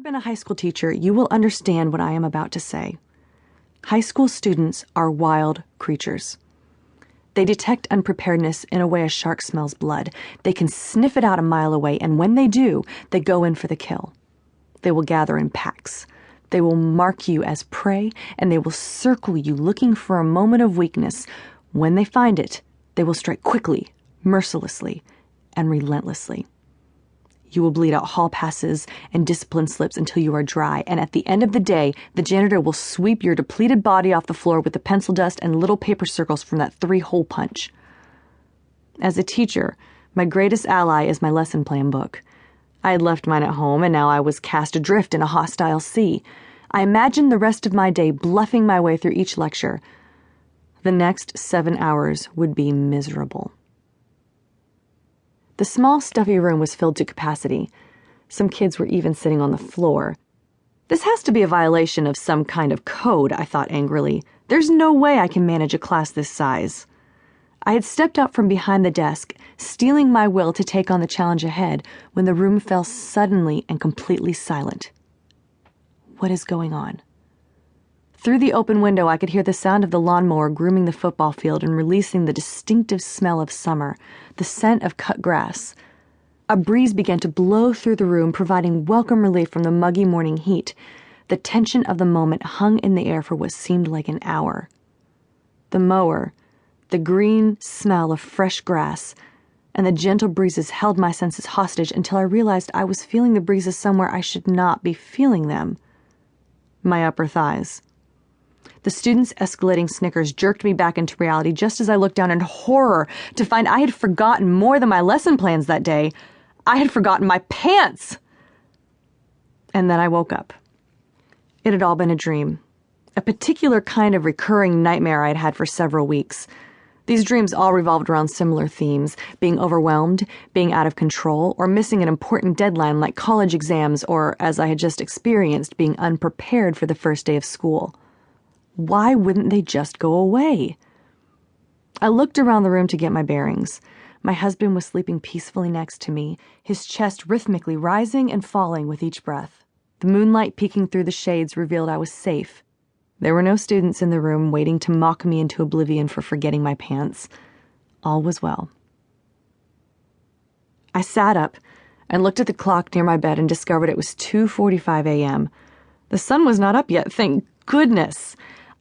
been a high school teacher, you will understand what I am about to say. High school students are wild creatures. They detect unpreparedness in a way a shark smells blood. They can sniff it out a mile away, and when they do, they go in for the kill. They will gather in packs. They will mark you as prey, and they will circle you looking for a moment of weakness. When they find it, they will strike quickly, mercilessly, and relentlessly. You will bleed out hall passes and discipline slips until you are dry, and at the end of the day, the janitor will sweep your depleted body off the floor with the pencil dust and little paper circles from that 3-hole punch. As a teacher, my greatest ally is my lesson plan book. I had left mine at home, and now I was cast adrift in a hostile sea. I imagined the rest of my day bluffing my way through each lecture. The next 7 hours would be miserable. The small, stuffy room was filled to capacity. Some kids were even sitting on the floor. This has to be a violation of some kind of code, I thought angrily. There's no way I can manage a class this size. I had stepped out from behind the desk, steeling my will to take on the challenge ahead, when the room fell suddenly and completely silent. What is going on? Through the open window, I could hear the sound of the lawnmower grooming the football field and releasing the distinctive smell of summer, the scent of cut grass. A breeze began to blow through the room, providing welcome relief from the muggy morning heat. The tension of the moment hung in the air for what seemed like an hour. The mower, the green smell of fresh grass, and the gentle breezes held my senses hostage until I realized I was feeling the breezes somewhere I should not be feeling them. My upper thighs. The students' escalating snickers jerked me back into reality just as I looked down in horror to find I had forgotten more than my lesson plans that day. I had forgotten my pants! And then I woke up. It had all been a dream, a particular kind of recurring nightmare I had had for several weeks. These dreams all revolved around similar themes: being overwhelmed, being out of control, or missing an important deadline like college exams, or, as I had just experienced, being unprepared for the first day of school. Why wouldn't they just go away? I looked around the room to get my bearings. My husband was sleeping peacefully next to me, his chest rhythmically rising and falling with each breath. The moonlight peeking through the shades revealed I was safe. There were no students in the room waiting to mock me into oblivion for forgetting my pants. All was well. I sat up and looked at the clock near my bed and discovered it was 2:45 a.m. The sun was not up yet, thank goodness.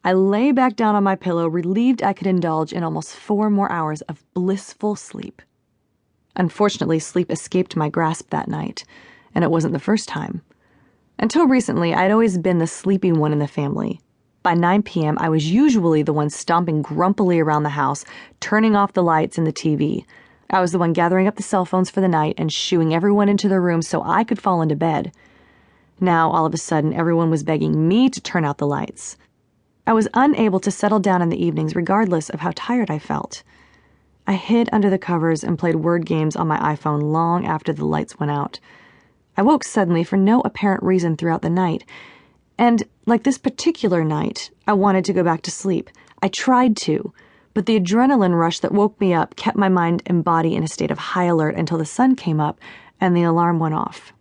I lay back down on my pillow, relieved I could indulge in almost 4 more hours of blissful sleep. Unfortunately, sleep escaped my grasp that night, and it wasn't the first time. Until recently, I'd always been the sleepy one in the family. By 9 p.m., I was usually the one stomping grumpily around the house, turning off the lights and the TV. I was the one gathering up the cell phones for the night and shooing everyone into their room so I could fall into bed. Now, all of a sudden, everyone was begging me to turn out the lights. I was unable to settle down in the evenings regardless of how tired I felt. I hid under the covers and played word games on my iPhone long after the lights went out. I woke suddenly for no apparent reason throughout the night, and, like this particular night, I wanted to go back to sleep. I tried to, but the adrenaline rush that woke me up kept my mind and body in a state of high alert until the sun came up and the alarm went off.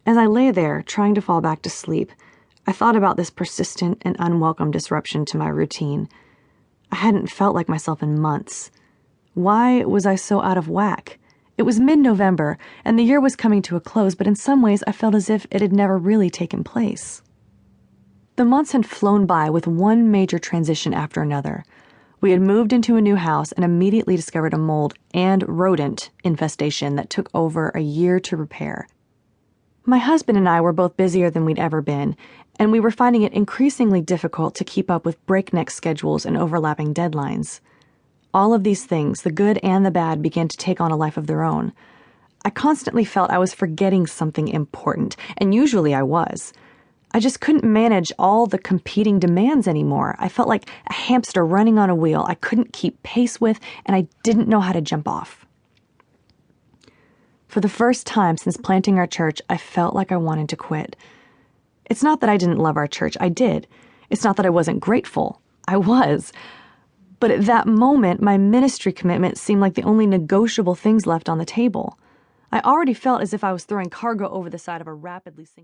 As I lay there, trying to fall back to sleep, I thought about this persistent and unwelcome disruption to my routine. I hadn't felt like myself in months. Why was I so out of whack? It was mid-November, and the year was coming to a close, but in some ways I felt as if it had never really taken place. The months had flown by with one major transition after another. We had moved into a new house and immediately discovered a mold and rodent infestation that took over a year to repair. My husband and I were both busier than we'd ever been, and we were finding it increasingly difficult to keep up with breakneck schedules and overlapping deadlines. All of these things, the good and the bad, began to take on a life of their own. I constantly felt I was forgetting something important, and usually I was. I just couldn't manage all the competing demands anymore. I felt like a hamster running on a wheel I couldn't keep pace with, and I didn't know how to jump off. For the first time since planting our church, I felt like I wanted to quit. It's not that I didn't love our church. I did. It's not that I wasn't grateful. I was. But at that moment, my ministry commitment seemed like the only negotiable things left on the table. I already felt as if I was throwing cargo over the side of a rapidly sinking